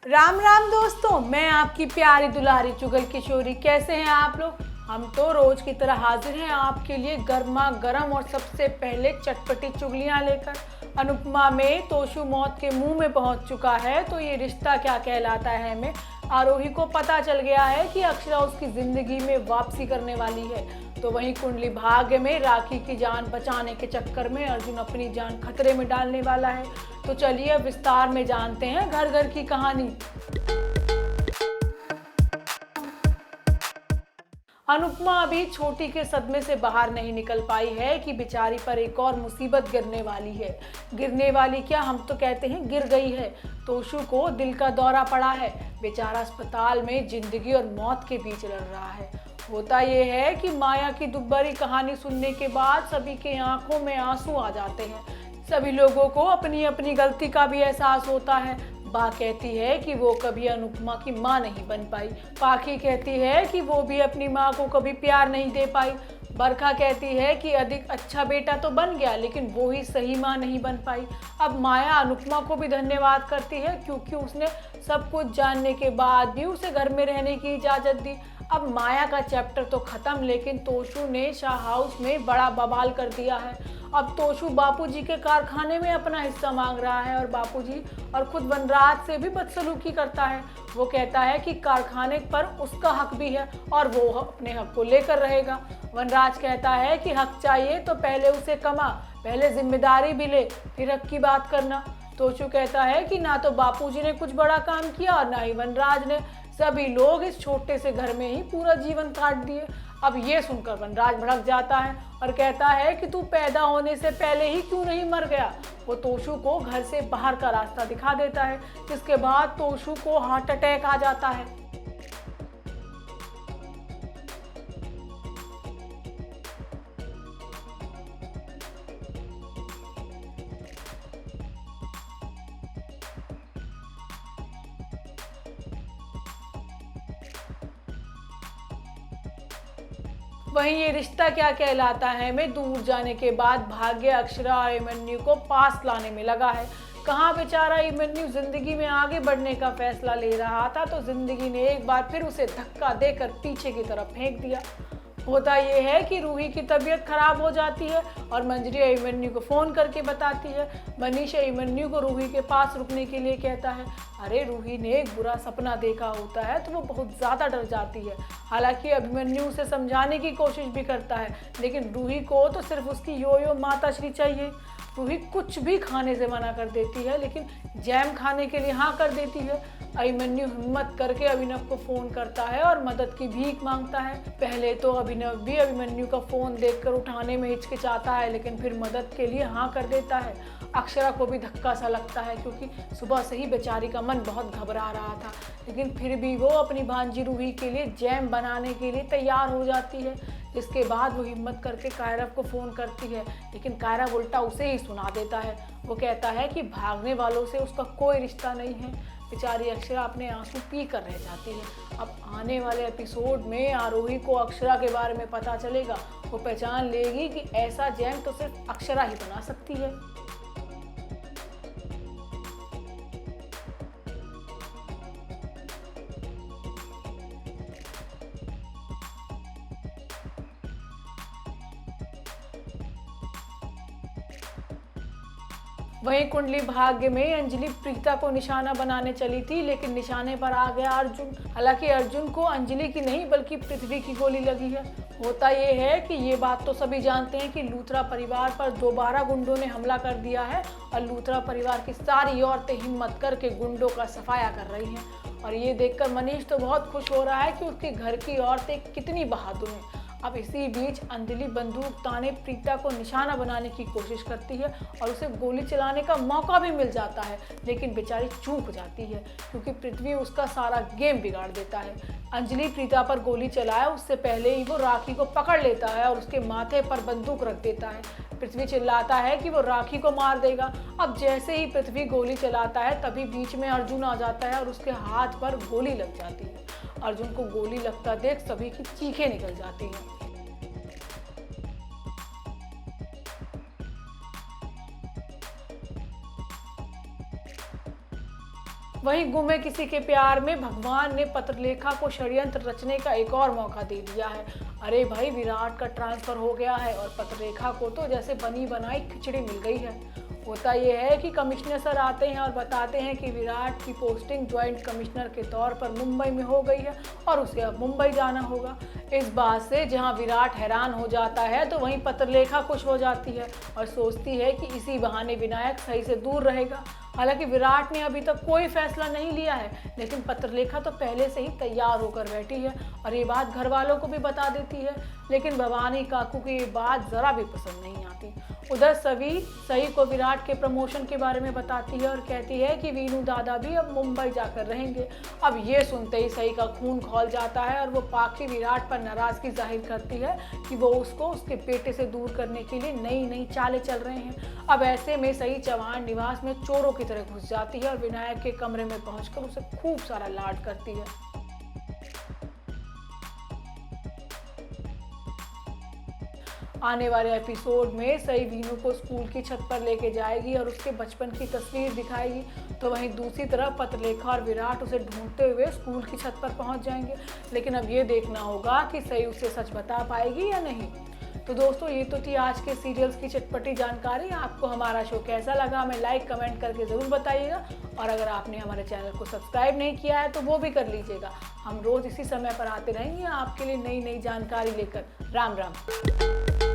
राम राम दोस्तों, मैं आपकी प्यारी दुलारी चुगल किशोरी। कैसे हैं आप लोग? हम तो रोज की तरह हाजिर हैं आपके लिए गर्मा गर्म और सबसे पहले चटपटी चुगलियां लेकर। अनुपमा में तोशु मौत के मुंह में पहुंच चुका है, तो ये रिश्ता क्या कहलाता है में आरोही को पता चल गया है कि अक्षरा उसकी जिंदगी में वापसी करने वाली है। तो वहीं कुंडली भाग्य में राखी की जान बचाने के चक्कर में अर्जुन अपनी जान खतरे में डालने वाला है। तो चलिए अब विस्तार में जानते हैं घर घर की कहानी। अनुपमा अभी छोटी के सदमे से बाहर नहीं निकल पाई है कि बेचारी पर एक और मुसीबत गिरने वाली है। गिरने वाली क्या, हम तो कहते हैं गिर गई है। तोशु को दिल का दौरा पड़ा है। बेचारा अस्पताल में जिंदगी और मौत के बीच लड़ रहा है। होता यह है कि माया की दुखभरी कहानी सुनने के बाद सभी के आंखों में आंसू आ जाते हैं। सभी लोगों को अपनी अपनी गलती का भी एहसास होता है। बा कहती है कि वो कभी अनुपमा की माँ नहीं बन पाई। पाखी कहती है कि वो भी अपनी माँ को कभी प्यार नहीं दे पाई। बरखा कहती है कि अधिक अच्छा बेटा तो बन गया, लेकिन वो ही सही माँ नहीं बन पाई। अब माया अनुपमा को भी धन्यवाद करती है, क्योंकि उसने सब कुछ जानने के बाद भी उसे घर में रहने की इजाज़त दी। अब माया का चैप्टर तो खत्म, लेकिन तोशु ने शाह हाउस में बड़ा बवाल कर दिया है। अब तोशु बापूजी के कारखाने में अपना हिस्सा मांग रहा है और बापूजी और खुद वनराज से भी बदसलूकी करता है। वो कहता है कि कारखाने पर उसका हक भी है और वो अपने हक को लेकर रहेगा। वनराज कहता है कि हक चाहिए तो पहले उसे कमा, पहले जिम्मेदारी भी ले, फिर हक की बात करना। तोशु कहता है कि ना तो बापूजी ने कुछ बड़ा काम किया और ना ही वनराज ने। सभी लोग इस छोटे से घर में ही पूरा जीवन काट दिए। अब ये सुनकर वनराज भड़क जाता है और कहता है कि तू पैदा होने से पहले ही क्यों नहीं मर गया। वो तोशु को घर से बाहर का रास्ता दिखा देता है, जिसके बाद तोशु को हार्ट अटैक आ जाता है। वहीं ये रिश्ता क्या कहलाता है में दूर जाने के बाद भाग्य अक्षरा और अभिमन्यु को पास लाने में लगा है। कहाँ बेचारा अभिमन्यु जिंदगी में आगे बढ़ने का फैसला ले रहा था, तो जिंदगी ने एक बार फिर उसे धक्का देकर पीछे की तरफ फेंक दिया। होता यह है कि रूही की तबीयत खराब हो जाती है और मंजरी अभिमन्यु को फ़ोन करके बताती है। मनीष अभिमन्यु को रूही के पास रुकने के लिए कहता है। अरे रूही ने एक बुरा सपना देखा होता है तो वो बहुत ज़्यादा डर जाती है। हालांकि अभिमन्यु उसे समझाने की कोशिश भी करता है, लेकिन रूही को तो सिर्फ उसकी योयो माताश्री चाहिए। रूही कुछ भी खाने से मना कर देती है, लेकिन जैम खाने के लिए हाँ कर देती है। अभिमन्यु हिम्मत करके अभिनव को फ़ोन करता है और मदद की भीख मांगता है। पहले तो अभिनव भी अभिमन्यु का फ़ोन देखकर उठाने में हिचकिचाता है, लेकिन फिर मदद के लिए हाँ कर देता है। अक्षरा को भी धक्का सा लगता है, क्योंकि सुबह से ही बेचारी का मन बहुत घबरा रहा था, लेकिन फिर भी वो अपनी भांजी रूही के लिए जैम बनाने के लिए तैयार हो जाती है। इसके बाद वो हिम्मत करके कायरव को फ़ोन करती है, लेकिन कायरव उल्टा उसे ही सुना देता है। वो कहता है कि भागने वालों से उसका कोई रिश्ता नहीं है। बेचारी अक्षरा अपने आंसू पी कर रह जाती है। अब आने वाले एपिसोड में आरोही को अक्षरा के बारे में पता चलेगा। वो पहचान लेगी कि ऐसा जैम तो सिर्फ अक्षरा ही बना सकती है। वहीं कुंडली भाग्य में अंजलि प्रीता को निशाना बनाने चली थी, लेकिन निशाने पर आ गया अर्जुन। हालांकि अर्जुन को अंजलि की नहीं बल्कि पृथ्वी की गोली लगी है। होता ये है कि ये बात तो सभी जानते हैं कि लूथरा परिवार पर दोबारा गुंडों ने हमला कर दिया है और लूथरा परिवार की सारी औरतें हिम्मत करके गुंडों का सफाया कर रही हैं। और ये देखकर मनीष तो बहुत खुश हो रहा है कि उसके घर की औरतें कितनी बहादुर हैं। अब इसी बीच अंजलि बंदूक ताने प्रीता को निशाना बनाने की कोशिश करती है और उसे गोली चलाने का मौका भी मिल जाता है, लेकिन बेचारी चूक जाती है, क्योंकि पृथ्वी उसका सारा गेम बिगाड़ देता है। अंजलि प्रीता पर गोली चलाए उससे पहले ही वो राखी को पकड़ लेता है और उसके माथे पर बंदूक रख देता है। पृथ्वी चिल्लाता है कि वो राखी को मार देगा। अब जैसे ही पृथ्वी गोली चलाता है, तभी बीच में अर्जुन आ जाता है और उसके हाथ पर गोली लग जाती है। अर्जुन को गोली लगता देख सभी की चीखें निकल जाती हैं। वहीं गुमे किसी के प्यार में भगवान ने पत्रलेखा को षड्यंत्र रचने का एक और मौका दे दिया है। अरे भाई, विराट का ट्रांसफर हो गया है और पत्रलेखा को तो जैसे बनी बनाई खिचड़ी मिल गई है। होता यह है कि कमिश्नर सर आते हैं और बताते हैं कि विराट की पोस्टिंग ज्वाइंट कमिश्नर के तौर पर मुंबई में हो गई है और उसे अब मुंबई जाना होगा। इस बात से जहां विराट हैरान हो जाता है तो वहीं पत्रलेखा खुश हो जाती है और सोचती है कि इसी बहाने विनायक सही से दूर रहेगा। हालांकि विराट ने अभी तक कोई फैसला नहीं लिया है, लेकिन पत्रलेखा तो पहले से ही तैयार होकर बैठी है और ये बात घर वालों को भी बता देती है। लेकिन भवानी काकू की ये बात जरा भी पसंद नहीं आती। उधर सही को विराट के प्रमोशन के बारे में बताती है और कहती है कि वीनू दादा भी अब मुंबई जाकर रहेंगे। अब ये सुनते ही सही का खून खौल जाता है और वो पाखी विराट पर नाराजगी जाहिर करती है कि वो उसको उसके बेटे से दूर करने के लिए नई नई चालें चल रहे हैं। अब ऐसे में सही चौहान निवास में चोरों की तरह घुस जाती है और विनायक के कमरे में पहुंचकर उसे खूब सारा लाड करती है। आने वाले एपिसोड में सही वीनू को स्कूल की छत पर लेके जाएगी और उसके बचपन की तस्वीर दिखाएगी, तो वहीं दूसरी तरफ पत्रलेखा और विराट उसे ढूंढते हुए स्कूल की छत पर पहुंच जाएंगे। लेकिन अब ये देखना होगा कि सही उसे सच बता पाएगी या नहीं। तो दोस्तों, ये तो थी आज के सीरियल्स की चटपटी जानकारी। आपको हमारा शो कैसा लगा हमें लाइक कमेंट करके ज़रूर बताइएगा और अगर आपने हमारे चैनल को सब्सक्राइब नहीं किया है तो वो भी कर लीजिएगा। हम रोज़ इसी समय पर आते रहेंगे आपके लिए नई नई जानकारी लेकर। राम राम।